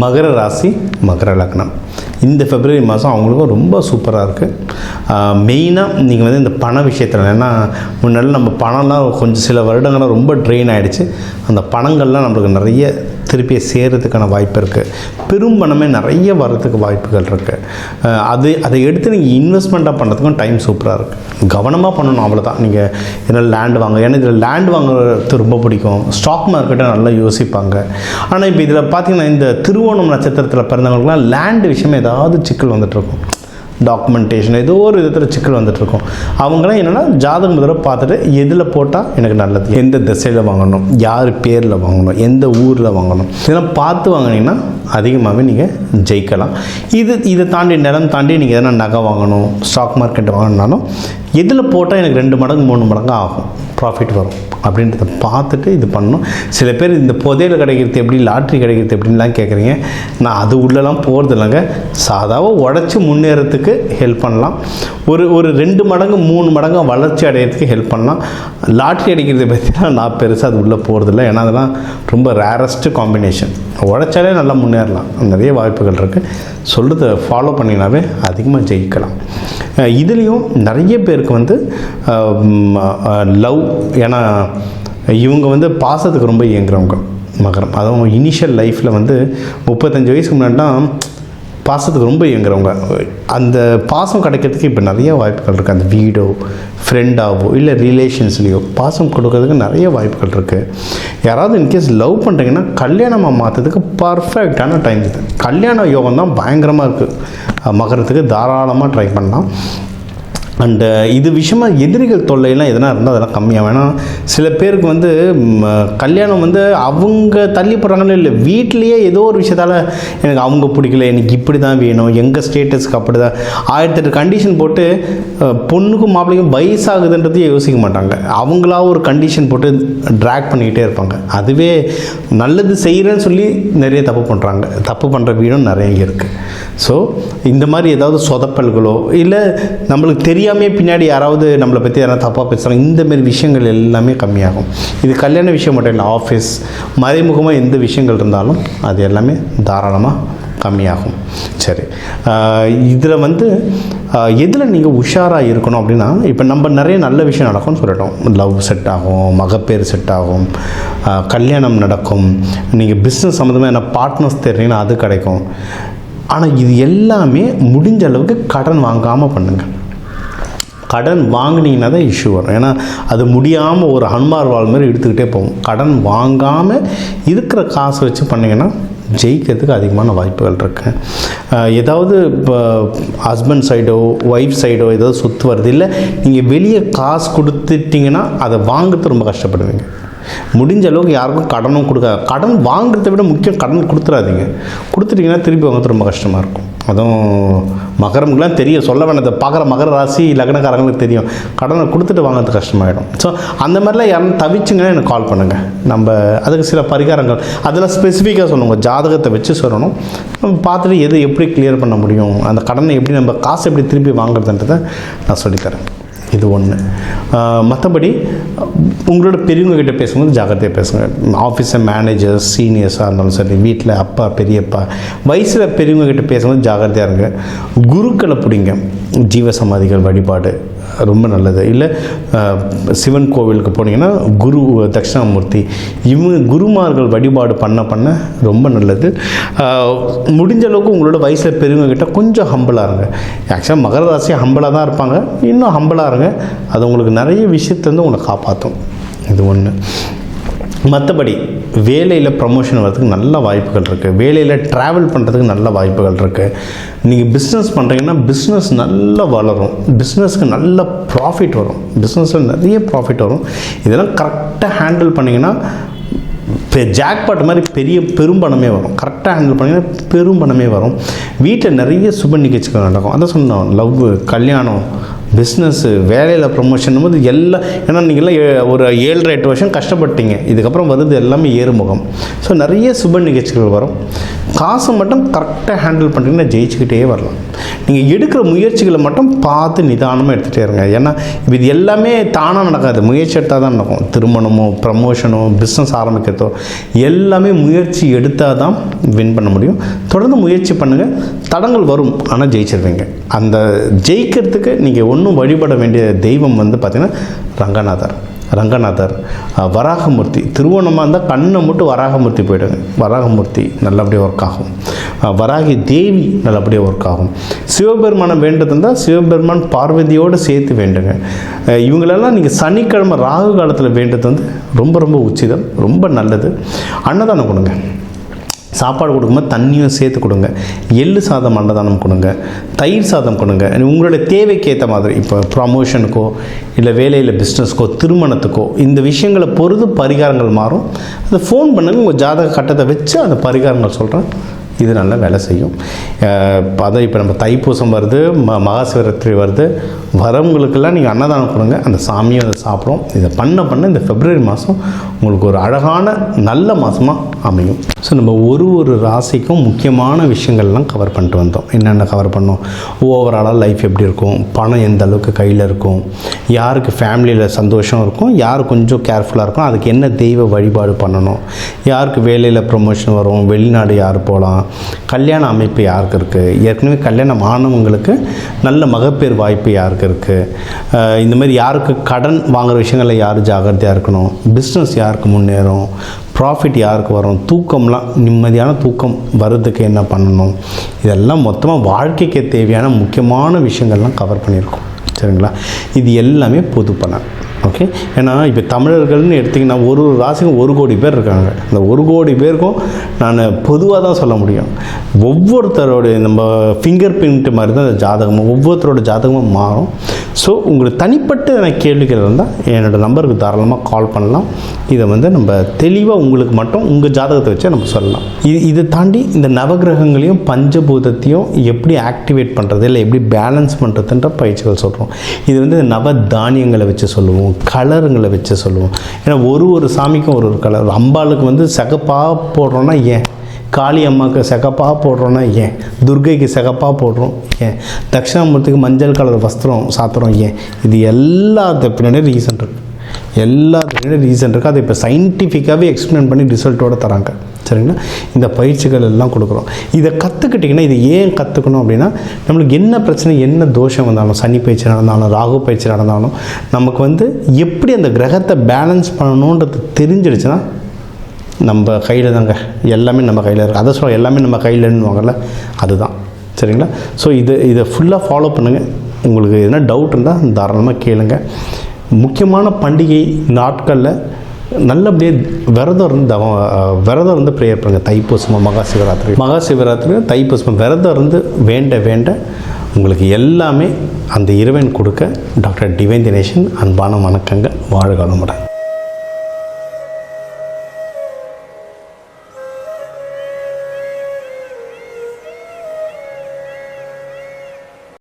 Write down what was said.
மகர ராசி மகர லக்னம். இந்த பிப்ரவரி மாதம் அவங்களுக்கும் ரொம்ப சூப்பராக இருக்குது. மெயினாக நீங்கள் வந்து இந்த பண விஷயத்தில், ஏன்னா முன்னாடி நம்ம பணம்லாம் கொஞ்சம் சில வருடங்களாக ரொம்ப ட்ரெயின் ஆகிடுச்சு. அந்த பணங்கள்லாம் நம்மளுக்கு நிறைய திருப்பி சேர்கிறதுக்கான வாய்ப்பு இருக்குது. பெரும் பணமே நிறைய வர்றதுக்கு வாய்ப்புகள் இருக்குது. அதை எடுத்து நீங்கள் இன்வெஸ்ட்மெண்ட்டாக பண்ணுறதுக்கும் டைம் சூப்பராக இருக்குது. கவனமாக பண்ணணும், அவ்வளோதான். நீங்கள் இதில் லேண்ட் வாங்க, ஏன்னா இதில் லேண்ட் வாங்குறது ரொம்ப பிடிக்கும். ஸ்டாக் மார்க்கெட்டை நல்லா யோசிப்பாங்க. ஆனால் இப்போ இதில் பார்த்தீங்கன்னா இந்த திருவோணம் நட்சத்திரத்தில் பிறந்தவங்களுக்குலாம் லேண்டு விஷயமே ஏதாவது சிக்கல் வந்துட்டுருக்கும். டாக்குமெண்டேஷன் ஏதோ ஒரு விதத்தில் சிக்கல் வந்துட்டுருக்கும். அவங்களாம் என்னென்னா ஜாதகம் தடவை பார்த்துட்டு எதில் போட்டால் எனக்கு நல்லது, எந்த திசையில் வாங்கணும், யார் பேரில் வாங்கணும், எந்த ஊரில் வாங்கணும், இதெல்லாம் பார்த்து வாங்கினீங்கன்னா அதிகமாகவே நீங்கள் ஜெயிக்கலாம். இதை தாண்டி நிலம் தாண்டி நீங்கள் எதனா நகை வாங்கணும், ஸ்டாக் மார்க்கெட் வாங்கினாலும் எதில் போட்டால் எனக்கு 2 மடங்கு 3 மடங்கு ஆகும், ப்ராஃபிட் வரும் அப்படின்றத பார்த்துட்டு இது பண்ணணும். சில பேர் இந்த புதையல் கிடைக்கிறது எப்படி, லாட்ரி கிடைக்கிறது எப்படின்லாம் கேட்குறீங்க. நான் அது உள்ளெல்லாம் போகிறது இல்லைங்க. சாதாவாக உடச்சி முன்னேறத்துக்கு ஹெல்ப் பண்ணலாம். ஒரு 2 மடங்கு 3 மடங்கு வளர்ச்சி அடையிறதுக்கு ஹெல்ப் பண்ணலாம். லாட்ரி அடிக்கிறத பற்றிலாம் நான் பெருசாக அது உள்ளே போகிறதில்ல. ஏன்னா அதெல்லாம் ரொம்ப ரேரஸ்ட்டு காம்பினேஷன். உழைச்சாலே நல்லா முன்னேறலாம், நிறைய வாய்ப்புகள் இருக்குது. சொல்கிறத ஃபாலோ பண்ணினாவே அதிகமாக ஜெயிக்கலாம். இதுலேயும் நிறைய பேருக்கு வந்து லவ், ஏன்னா இவங்க வந்து பாசத்துக்கு ரொம்ப இயங்குறவங்க மகரம். அதுவும் இனிஷியல் லைஃப்பில் வந்து 35 வயசுக்கு முன்னாடிலாம் பாசத்துக்கு ரொம்ப இயங்குறவங்க. அந்த பாசம் கிடைக்கிறதுக்கு இப்போ நிறைய வாய்ப்புகள் இருக்குது. அந்த வீடோ ஃப்ரெண்டாவோ இல்லை ரிலேஷன்ஸ்லேயோ பாசம் கொடுக்கறதுக்கு நிறைய வாய்ப்புகள் இருக்குது. யாராவது இன்கேஸ் லவ் பண்ணுறீங்கன்னா கல்யாணமாக மாற்றுறதுக்கு பர்ஃபெக்டான டைம் இது. கல்யாண யோகம் தான் பயங்கரமாக இருக்குது மகரத்துக்கு. தாராளமாக ட்ரை பண்ணலாம். அண்டு இது விஷயமாக எதிரிகள் தொல்லையெல்லாம் எதனா இருந்தால் அதெல்லாம் கம்மியாக. வேணால் சில பேருக்கு வந்து கல்யாணம் வந்து அவங்க தள்ளி போடுறாங்கன்னு இல்லை, வீட்லேயே ஏதோ ஒரு விஷயத்தால் எனக்கு அவங்க பிடிக்கல, எனக்கு இப்படி தான் வேணும், எங்கள் ஸ்டேட்டஸ்க்கு அப்படி தான் 1008 கண்டிஷன் போட்டு பொண்ணுக்கும் மாப்பிள்ளைக்கும் வயசாகுதுன்றதையே யோசிக்க மாட்டாங்க. அவங்களா ஒரு கண்டிஷன் போட்டு ட்ராக் பண்ணிக்கிட்டே இருப்பாங்க. அதுவே நல்லது செய்கிறேன்னு சொல்லி நிறைய தப்பு பண்ணுறாங்க. தப்பு பண்ணுற வீடும் நிறைய இருக்குது. ஸோ இந்த மாதிரி ஏதாவது சொதப்பல்களோ இல்லை நம்மளுக்கு தெரியாமே பின்னாடி யாராவது நம்மளை பற்றி யாராவது தப்பாக பேசுகிறாங்க, இந்தமாரி விஷயங்கள் எல்லாமே கம்மியாகும். இது கல்யாண விஷயம் மட்டும் இல்லை, ஆஃபீஸ் மறைமுகமாக எந்த விஷயங்கள் இருந்தாலும் அது எல்லாமே தாராளமாக கம்மியாகும். சரி, இதில் வந்து எதில் நீங்கள் உஷாராக இருக்கணும் அப்படின்னா, இப்போ நம்ம நிறைய நல்ல விஷயம் நடக்கும்னு சொல்லிட்டோம். லவ் செட் ஆகும், மகப்பேறு செட் ஆகும், கல்யாணம் நடக்கும், நீங்கள் பிஸ்னஸ் சம்மந்தமாக என்ன பார்ட்னர்ஸ் தெரிஞ்சிங்கன்னா அது கிடைக்கும். ஆனால் இது எல்லாமே முடிஞ்ச அளவுக்கு கடன் வாங்காமல் பண்ணுங்கள். கடன் வாங்கினீங்கன்னா தான் இஷ்யூ வரும். ஏன்னா அது முடியாமல் ஒரு ஹனுமார் வால் மாதிரி எடுத்துக்கிட்டே போகும். கடன் வாங்காமல் இருக்கிற காசை வச்சு பண்ணிங்கன்னா ஜெயிக்கிறதுக்கு அதிகமான வாய்ப்புகள் இருக்கு. ஏதாவது இப்போ ஹஸ்பண்ட் சைடோ ஒய்ஃப் சைடோ ஏதாவது சொத்து வருது, இல்லை நீங்கள் வெளியே காசு கொடுத்துட்டிங்கன்னா அதை வாங்குறது ரொம்ப கஷ்டப்படுவீங்க. முடிஞ்ச அளவுக்கு யாருக்கும் கடனும் கடன் வாங்குறதை விட முக்கியம் கடன் கொடுத்துடாதீங்க. கொடுத்துட்டிங்கன்னா திருப்பி வாங்குறது ரொம்ப கஷ்டமாக இருக்கும். அதுவும் மகரம்லாம் தெரியும், சொல்ல வேணாம். பார்க்குற மகர ராசி லக்னக்காரங்களுக்கு தெரியும், கடனை கொடுத்துட்டு வாங்குறது கஷ்டமாயிடும். ஸோ அந்த மாதிரிலாம் யாரும் தவிச்சுங்கன்னா எனக்கு கால் பண்ணுங்கள். நம்ம அதுக்கு சில பரிகாரங்கள் அதெல்லாம் ஸ்பெசிஃபிக்காக சொல்லுங்கள். ஜாதகத்தை வச்சு சொல்லணும். நம்ம பார்த்துட்டு எது எப்படி கிளியர் பண்ண முடியும், அந்த கடனை எப்படி நம்ம காசு எப்படி திருப்பி வாங்குறதுன்றதை நான் சொல்லித்தரேன். இது ஒன்று. மற்றபடி உங்களோட பெரியவங்ககிட்ட பேசும்போது ஜாக்கிரதையாக பேசுங்க. ஆஃபீஸில் மேனேஜர்ஸ் சீனியர்ஸாக இருந்தாலும் சரி, வீட்டில் அப்பா பெரியப்பா வயசில் பெரியவங்ககிட்ட பேசும்போது ஜாக்கிரதையாக இருங்க. குருக்களை பிடிங்க. ஜீவசமாதிகள் வழிபாடு ரொம்ப நல்லது. இல்லை சிவன் கோவிலுக்கு போனீங்கன்னா குரு தட்சிணாமூர்த்தி இவங்க குருமார்கள் வழிபாடு பண்ண ரொம்ப நல்லது. முடிஞ்ச அளவுக்கு உங்களோட வயசில் பெரியவங்ககிட்ட கொஞ்சம் ஹம்பிளாக இருங்க. ஆக்சுவலாக மகர ராசி ஹம்பிளாக தான் இருப்பாங்க, இன்னும் ஹம்பிளாக இருங்க. அது உங்களுக்கு நிறைய விஷயத்துலேருந்து உங்களை காப்பாற்றும். இது ஒன்று. மற்றபடி வேலையில் ப்ரமோஷன் வர்றதுக்கு நல்ல வாய்ப்புகள் இருக்குது. வேலையில் ட்ராவல் பண்ணுறதுக்கு நல்ல வாய்ப்புகள் இருக்குது. நீங்கள் பிஸ்னஸ் பண்ணுறீங்கன்னா பிஸ்னஸ் நல்லா வளரும், பிஸ்னஸ்க்கு நல்ல ப்ராஃபிட் வரும், பிஸ்னஸில் நிறைய ப்ராஃபிட் வரும். இதெல்லாம் கரெக்டாக ஹேண்டில் பண்ணிங்கன்னா ஜாக்பாட் மாதிரி பெரும்பணமே வரும். கரெக்டாக ஹேண்டில் பண்ணிங்கன்னா பெரும்பணமே வரும். வீட்டில் நிறைய சுப நிகழ்ச்சிகள் நடக்கும். அதை சொன்னோம், லவ், கல்யாணம், பிஸ்னஸ்ஸு, வேலையில் ப்ரொமோஷன் போது எல்லாம். ஏன்னா நீங்கள்லாம் ஒரு 7-8 வருஷம் கஷ்டப்பட்டீங்க, இதுக்கப்புறம் வருது எல்லாமே ஏறுமுகம். ஸோ நிறைய சுப நிகழ்ச்சிகள் வரும். காசை மட்டும் கரெக்டாக ஹேண்டில் பண்ணிங்கன்னா ஜெயிச்சுக்கிட்டே வரலாம். நீங்கள் எடுக்கிற முயற்சிகளை மட்டும் பார்த்து நிதானமாக எடுத்துகிட்டே இருங்க. ஏன்னா இப்போ இது எல்லாமே தானாக நடக்காது, முயற்சி எடுத்தால் தான் நடக்கும். திருமணமோ, ப்ரமோஷனோ, பிஸ்னஸ் ஆரம்பிக்கிறதோ எல்லாமே முயற்சி எடுத்தால் தான் வின் பண்ண முடியும். தொடர்ந்து முயற்சி பண்ணுங்கள், தடங்கள் வரும், ஆனால் ஜெயிச்சிருவீங்க. அந்த ஜெயிக்கிறதுக்கு நீங்கள் ஒன்றும் வழிபட வேண்டிய தெய்வம் வந்து பார்த்திங்கன்னா ரங்கநாதர், வராகமூர்த்தி. திருவோணமாக இருந்தால் கண்ணை மட்டும் வராகமூர்த்தி போய்டுங்க, வராகமூர்த்தி நல்லபடியாக ஒர்க் ஆகும். வராகி தேவி நல்லபடியாக ஒர்க் ஆகும். சிவபெருமானை வேண்டது இருந்தால் சிவபெருமான் பார்வதியோடு சேர்த்து வேண்டுங்க. இவங்களெல்லாம் நீங்கள் சனிக்கிழமை ராகு காலத்தில் வேண்டது வந்து ரொம்ப ரொம்ப உச்சிதம், ரொம்ப நல்லது. அன்னதானம் கொடுங்க, சாப்பாடு கொடுக்கும்போது தண்ணியும் சேர்த்து கொடுங்க. எள்ளு சாதம் அன்னதானம் கொடுங்க, தயிர் சாதம் கொடுங்க. உங்களுடைய தேவைக்கு ஏற்ற மாதிரி, இப்போ ப்ரமோஷனுக்கோ இல்லை வேலையில் பிஸ்னஸ்க்கோ திருமணத்துக்கோ இந்த விஷயங்களை பொறுத்து பரிகாரங்கள் மாறும். அதை ஃபோன் பண்ணுங்கள், உங்கள் ஜாதக கட்டத்தை வச்சு அந்த பரிகாரங்கள் சொல்கிறேன், இது நல்லா வேலை செய்யும். அதான் இப்போ நம்ம தைப்பூசம் வருது, மகாசிவராத்திரி வருது, வரவங்களுக்கெல்லாம் நீங்கள் அன்னதானம் கொடுங்க, அந்த சாமியும் அதை சாப்பிடும். இதை பண்ண இந்த பிப்ரவரி மாதம் உங்களுக்கு ஒரு அழகான நல்ல மாதமாக அமையும். ஸோ நம்ம ஒரு ராசிக்கும் முக்கியமான விஷயங்கள்லாம் கவர் பண்ணிட்டு வந்தோம். என்னென்ன கவர் பண்ணோம், ஓவராலாக லைஃப் எப்படி இருக்கும், பணம் எந்த அளவுக்கு கையில் இருக்கும், யாருக்கு ஃபேமிலியில் சந்தோஷம் இருக்கும், யார் கொஞ்சம் கேர்ஃபுல்லாக இருக்கும், அதுக்கு என்ன தெய்வ வழிபாடு பண்ணணும், யாருக்கு வேலையில் ப்ரொமோஷன் வரும், வெளிநாடு யார் போகலாம், கல்யாண அமைப்பு யாருக்கு இருக்குது, ஏற்கனவே கல்யாணம் ஆனவங்களுக்கு நல்ல மகப்பேறு வாய்ப்பு யாருக்கு இருக்குது, இந்த மாதிரி யாருக்கு கடன் வாங்குகிற விஷயங்களில் யார் ஜாகிரதையாக இருக்கணும், பிஸ்னஸ் யாருக்கு முன்னேறும், ப்ராஃபிட் யாருக்கு வரும், தூக்கம்லாம் நிம்மதியான தூக்கம் வர்றதுக்கு என்ன பண்ணணும், இதெல்லாம் மொத்தமாக வாழ்க்கைக்கு தேவையான முக்கியமான விஷயங்கள்லாம் கவர் பண்ணியிருக்கோம். சரிங்களா? இது எல்லாமே பொது பலன். ஓகே. ஏன்னா இப்போ தமிழர்கள்னு எடுத்திங்கன்னா ஒரு ராசிக்கும் 1 கோடி பேர் இருக்காங்க. அந்த 1 கோடி பேருக்கும் நான் பொதுவாக தான் சொல்ல முடியும். ஒவ்வொருத்தரோடைய நம்ம ஃபிங்கர் பிரிண்ட் மாதிரி தான் அந்த ஜாதகமும், ஒவ்வொருத்தரோட ஜாதகமும் மாறும். ஸோ உங்களுக்கு தனிப்பட்ட கேள்விகள் இருந்தால் என்னோடய நம்பருக்கு தாராளமாக கால் பண்ணலாம். இதை வந்து நம்ம தெளிவாக உங்களுக்கு மட்டும் உங்கள் ஜாதகத்தை வச்சு நம்ம சொல்லலாம். இதை தாண்டி இந்த நவகிரகங்களையும் பஞ்சபூதத்தையும் எப்படி ஆக்டிவேட் பண்ணுறது, இல்லை எப்படி பேலன்ஸ் பண்ணுறதுன்ற பயிற்சிகள் சொல்கிறோம். இது வந்து நவ தானியங்களை வச்சு சொல்லுவோம், கலருங்களை வச்சு சொல்லுவோம். ஏன்னா ஒரு சாமிக்கும் ஒரு கலர். அம்பாளுக்கு வந்து சிகப்பாக போடுறோன்னா ஏன், காளி அம்மாவுக்கு சிகப்பாக போடுறோன்னா ஏன், துர்கைக்கு சிகப்பாக போடுறோம் ஏன், தட்சிணாமூர்த்திக்கு மஞ்சள் கலர் வஸ்திரம் சாத்துறோம் ஏன், இது எல்லாத்துக்கு பின்னாடி ரீசன் இருக்குது. அதை இப்போ சயின்டிஃபிக்காகவே எக்ஸ்பிளைன் பண்ணி ரிசல்ட்டோடு தராங்க. சரிங்களா? இந்த பயிற்சிகள் எல்லாம் கொடுக்குறோம். இதை கற்றுக்கிட்டிங்கன்னா, இது ஏன் கற்றுக்கணும் அப்படின்னா, நம்மளுக்கு என்ன பிரச்சனை, என்ன தோஷம் வந்தாலும், சனி பயிற்சி நடந்தாலும், ராகு பயிற்சி நடந்தாலும், நமக்கு வந்து எப்படி அந்த கிரகத்தை பேலன்ஸ் பண்ணணுன்றது தெரிஞ்சிடுச்சுன்னா நம்ம கையில் தாங்க, எல்லாமே நம்ம கையில் இருக்குது. அதை சொல்ல எல்லாமே நம்ம கையில்னுவாங்கள்ல, அதுதான். சரிங்களா? ஸோ இதை ஃபுல்லாக ஃபாலோ பண்ணுங்கள். உங்களுக்கு எதனா டவுட் இருந்தால் தாராளமாக கேளுங்க. முக்கியமான பண்டிகை நாட்களில் நல்லபடியாக விரதம் இருந்து ப்ரேயர் பண்ணுங்கள். தைப்பூசம், மகாசிவராத்திரி தைப்பூசம் விரதம் இருந்து வேண்ட உங்களுக்கு எல்லாமே அந்த இறைவன் கொடுக்க டாக்டர் டிவைன் தினேஷன் அன்பான வணக்கங்கள். வாழ்க வளமுடன்.